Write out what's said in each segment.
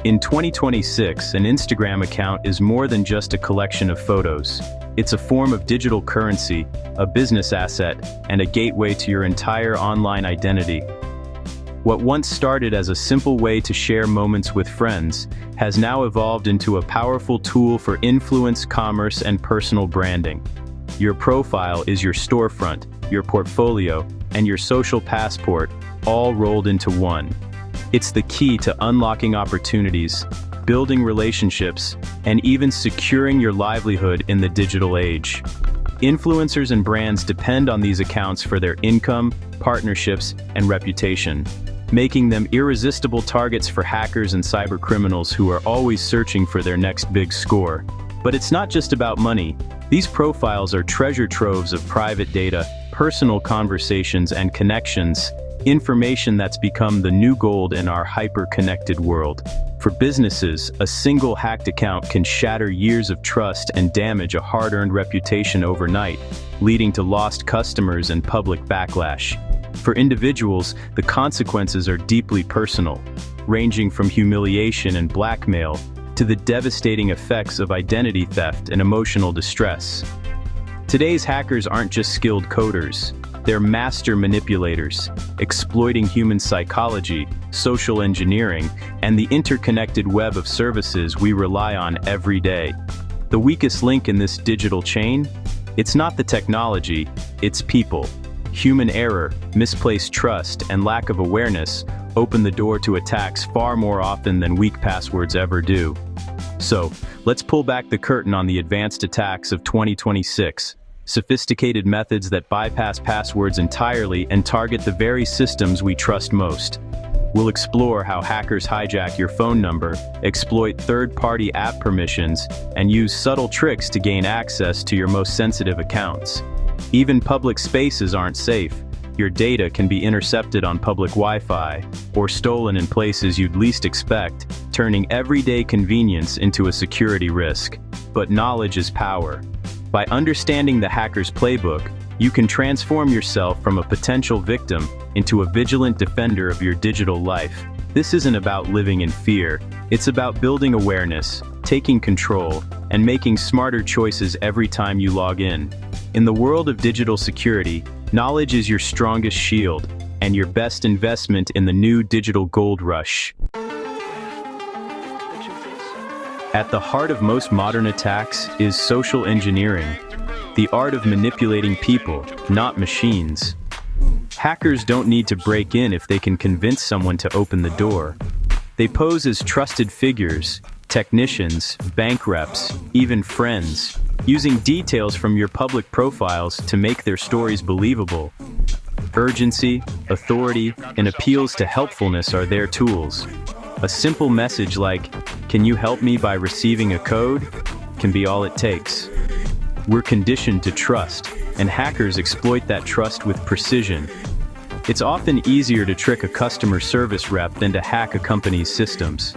In 2026, an Instagram account is more than just a collection of photos. It's a form of digital currency, a business asset, and a gateway to your entire online identity. What once started as a simple way to share moments with friends has now evolved into a powerful tool for influence, commerce, and personal branding. Your profile is your storefront, your portfolio, and your social passport, all rolled into one. It's the key to unlocking opportunities, building relationships, and even securing your livelihood in the digital age. Influencers and brands depend on these accounts for their income, partnerships, and reputation, making them irresistible targets for hackers and cybercriminals who are always searching for their next big score. But it's not just about money. These profiles are treasure troves of private data, personal conversations, and connections, information that's become the new gold in our hyper-connected world. For businesses, a single hacked account can shatter years of trust and damage a hard-earned reputation overnight, leading to lost customers and public backlash. For individuals, the consequences are deeply personal, ranging from humiliation and blackmail to the devastating effects of identity theft and emotional distress. Today's hackers aren't just skilled coders. They're master manipulators, exploiting human psychology, social engineering, and the interconnected web of services we rely on every day. The weakest link in this digital chain? It's not the technology, it's people. Human error, misplaced trust, and lack of awareness open the door to attacks far more often than weak passwords ever do. So, let's pull back the curtain on the advanced attacks of 2026. Sophisticated methods that bypass passwords entirely and target the very systems we trust most. We'll explore how hackers hijack your phone number, exploit third-party app permissions, and use subtle tricks to gain access to your most sensitive accounts. Even public spaces aren't safe. Your data can be intercepted on public Wi-Fi or stolen in places you'd least expect, turning everyday convenience into a security risk. But knowledge is power. By understanding the hacker's playbook, you can transform yourself from a potential victim into a vigilant defender of your digital life. This isn't about living in fear. It's about building awareness, taking control, and making smarter choices every time you log in. In the world of digital security, knowledge is your strongest shield and your best investment in the new digital gold rush. At the heart of most modern attacks is social engineering, the art of manipulating people, not machines. Hackers don't need to break in if they can convince someone to open the door. They pose as trusted figures, technicians, bank reps, even friends, using details from your public profiles to make their stories believable. Urgency, authority, and appeals to helpfulness are their tools. A simple message like, "Can you help me by receiving a code?" can be all it takes. We're conditioned to trust, and hackers exploit that trust with precision. It's often easier to trick a customer service rep than to hack a company's systems.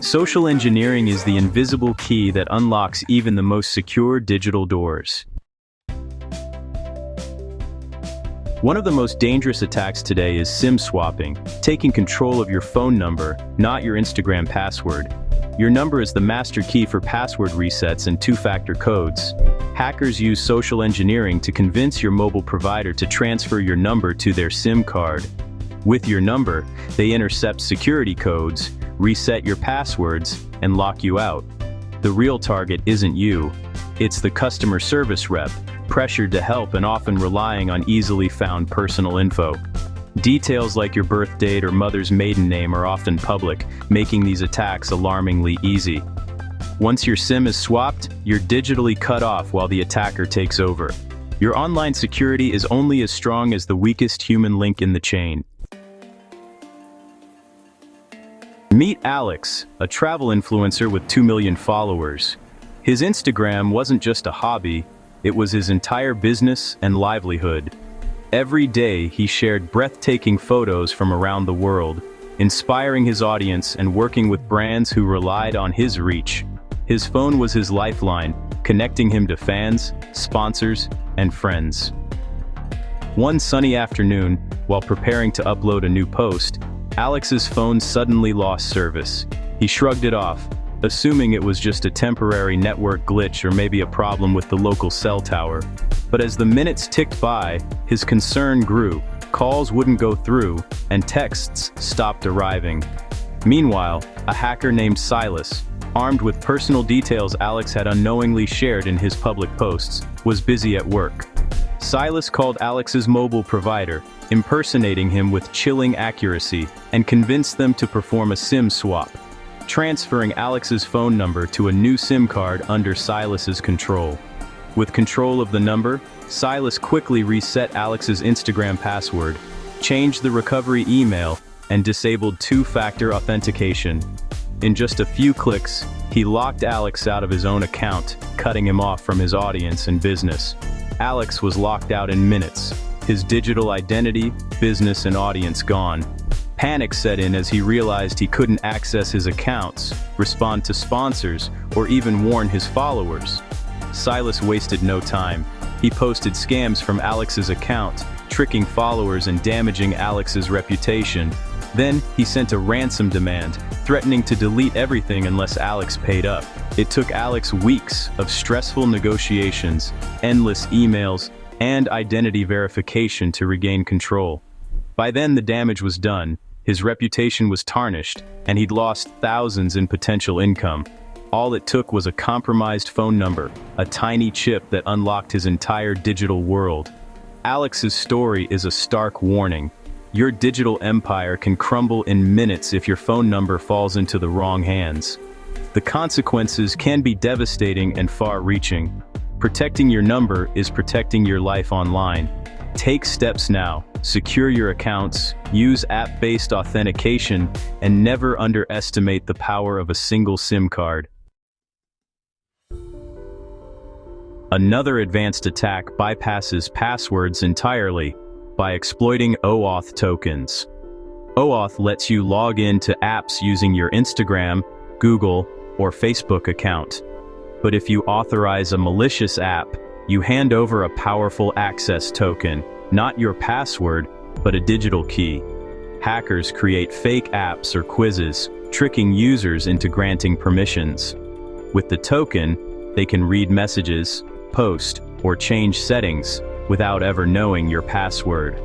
Social engineering is the invisible key that unlocks even the most secure digital doors. One of the most dangerous attacks today is SIM swapping, taking control of your phone number, not your Instagram password. Your number is the master key for password resets and two-factor codes. Hackers use social engineering to convince your mobile provider to transfer your number to their SIM card. With your number, they intercept security codes, reset your passwords, and lock you out. The real target isn't you. It's the customer service rep, pressured to help and often relying on easily found personal info. Details like your birth date or mother's maiden name are often public, making these attacks alarmingly easy. Once your SIM is swapped, you're digitally cut off while the attacker takes over. Your online security is only as strong as the weakest human link in the chain. Meet Alex, a travel influencer with 2 million followers. His Instagram wasn't just a hobby, it was his entire business and livelihood. Every day he shared breathtaking photos from around the world, inspiring his audience and working with brands who relied on his reach. His phone was his lifeline, connecting him to fans, sponsors, and friends. One sunny afternoon, while preparing to upload a new post, Alex's phone suddenly lost service. He shrugged it off, assuming it was just a temporary network glitch or maybe a problem with the local cell tower. But as the minutes ticked by, his concern grew. Calls wouldn't go through, and texts stopped arriving. Meanwhile, a hacker named Silas, armed with personal details Alex had unknowingly shared in his public posts, was busy at work. Silas called Alex's mobile provider, impersonating him with chilling accuracy, and convinced them to perform a SIM swap, transferring Alex's phone number to a new SIM card under Silas's control. With control of the number, Silas quickly reset Alex's Instagram password, changed the recovery email, and disabled two-factor authentication. In just a few clicks, he locked Alex out of his own account, cutting him off from his audience and business. Alex was locked out in minutes, his digital identity, business, and audience gone. Panic set in as he realized he couldn't access his accounts, respond to sponsors, or even warn his followers. Silas wasted no time. He posted scams from Alex's account, tricking followers and damaging Alex's reputation. Then, he sent a ransom demand, threatening to delete everything unless Alex paid up. It took Alex weeks of stressful negotiations, endless emails, and identity verification to regain control. By then, the damage was done, his reputation was tarnished, and he'd lost thousands in potential income. All it took was a compromised phone number, a tiny chip that unlocked his entire digital world. Alex's story is a stark warning. Your digital empire can crumble in minutes if your phone number falls into the wrong hands. The consequences can be devastating and far-reaching. Protecting your number is protecting your life online. Take steps now. Secure your accounts, use app-based authentication, and never underestimate the power of a single SIM card. Another advanced attack bypasses passwords entirely by exploiting OAuth tokens. OAuth lets you log in to apps using your Instagram, Google, or Facebook account. But if you authorize a malicious app, you hand over a powerful access token, not your password, but a digital key. Hackers create fake apps or quizzes, tricking users into granting permissions. With the token, they can read messages, post, or change settings without ever knowing your password.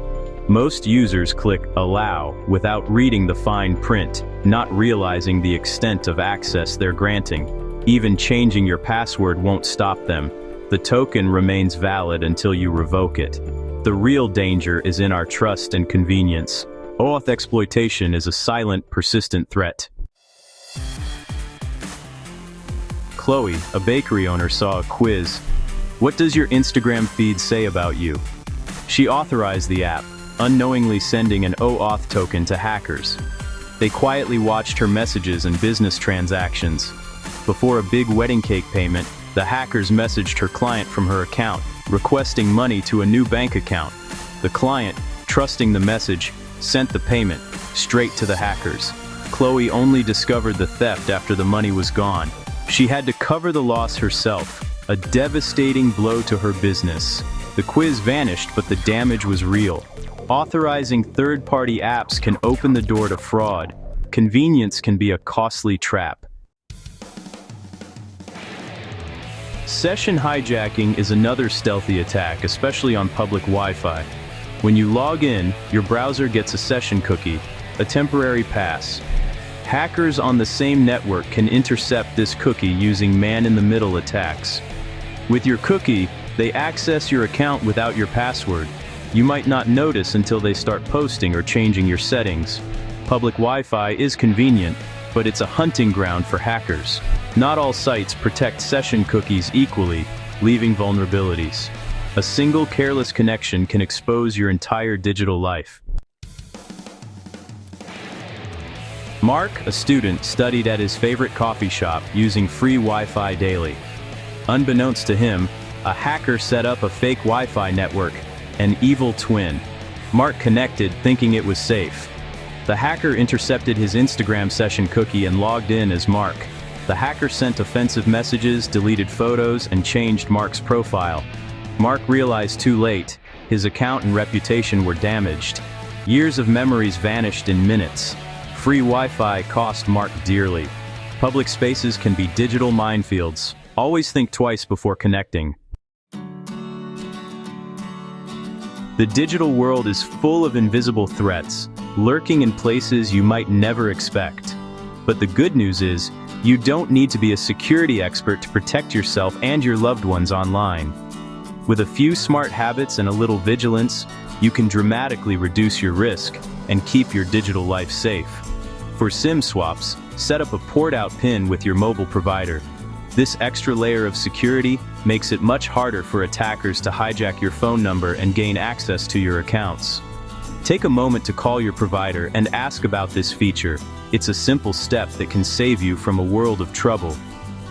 Most users click Allow without reading the fine print, not realizing the extent of access they're granting. Even changing your password won't stop them. The token remains valid until you revoke it. The real danger is in our trust and convenience. OAuth exploitation is a silent, persistent threat. Chloe, a bakery owner, saw a quiz. What does your Instagram feed say about you? She authorized the app, unknowingly sending an OAuth token to hackers. They quietly watched her messages and business transactions. Before a big wedding cake payment, the hackers messaged her client from her account, requesting money to a new bank account. The client, trusting the message, sent the payment straight to the hackers. Chloe only discovered the theft after the money was gone. She had to cover the loss herself, a devastating blow to her business. The quiz vanished, but the damage was real. Authorizing third-party apps can open the door to fraud. Convenience can be a costly trap. Session hijacking is another stealthy attack, especially on public Wi-Fi. When you log in, your browser gets a session cookie, a temporary pass. Hackers on the same network can intercept this cookie using man-in-the-middle attacks. With your cookie, they access your account without your password. You might not notice until they start posting or changing your settings. Public Wi-Fi is convenient, but it's a hunting ground for hackers. Not all sites protect session cookies equally, leaving vulnerabilities. A single careless connection can expose your entire digital life. Mark, a student, studied at his favorite coffee shop using free Wi-Fi daily. Unbeknownst to him, a hacker set up a fake Wi-Fi network, an evil twin. Mark connected, thinking it was safe. The hacker intercepted his Instagram session cookie and logged in as Mark. The hacker sent offensive messages, deleted photos, and changed Mark's profile. Mark realized too late, his account and reputation were damaged. Years of memories vanished in minutes. Free Wi-Fi cost Mark dearly. Public spaces can be digital minefields. Always think twice before connecting. The digital world is full of invisible threats, lurking in places you might never expect. But the good news is, you don't need to be a security expert to protect yourself and your loved ones online. With a few smart habits and a little vigilance, you can dramatically reduce your risk and keep your digital life safe. For SIM swaps, set up a port-out PIN with your mobile provider. This extra layer of security makes it much harder for attackers to hijack your phone number and gain access to your accounts. Take a moment to call your provider and ask about this feature. It's a simple step that can save you from a world of trouble.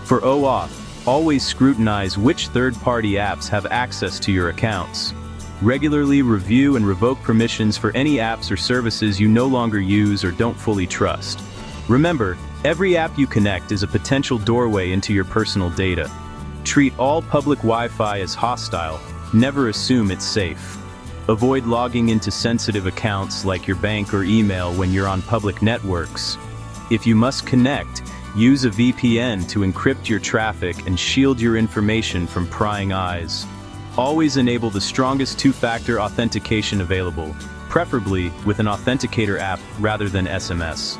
For OAuth, always scrutinize which third-party apps have access to your accounts. Regularly review and revoke permissions for any apps or services you no longer use or don't fully trust. Remember, every app you connect is a potential doorway into your personal data. Treat all public Wi-Fi as hostile. Never assume it's safe. Avoid logging into sensitive accounts like your bank or email when you're on public networks. If you must connect, use a VPN to encrypt your traffic and shield your information from prying eyes. Always enable the strongest two-factor authentication available, preferably with an authenticator app rather than SMS.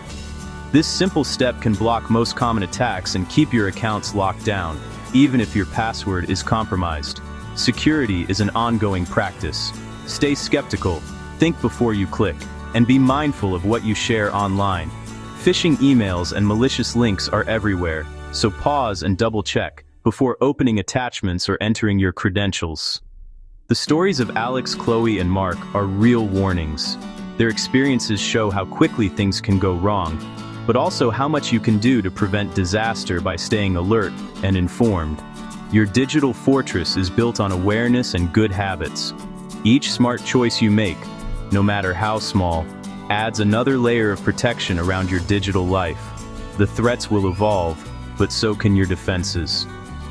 This simple step can block most common attacks and keep your accounts locked down, even if your password is compromised. Security is an ongoing practice. Stay skeptical, think before you click, and be mindful of what you share online. Phishing emails and malicious links are everywhere, so pause and double-check before opening attachments or entering your credentials. The stories of Alex, Chloe, and Mark are real warnings. Their experiences show how quickly things can go wrong, but also how much you can do to prevent disaster by staying alert and informed. Your digital fortress is built on awareness and good habits. Each smart choice you make, no matter how small, adds another layer of protection around your digital life. The threats will evolve, but so can your defenses.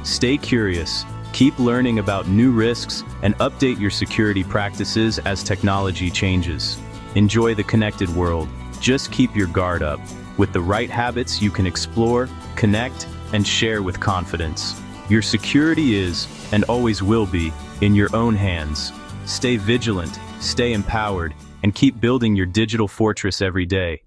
Stay curious, keep learning about new risks, and update your security practices as technology changes. Enjoy the connected world. Just keep your guard up. With the right habits, you can explore, connect, and share with confidence. Your security is, and always will be, in your own hands. Stay vigilant, stay empowered, and keep building your digital fortress every day.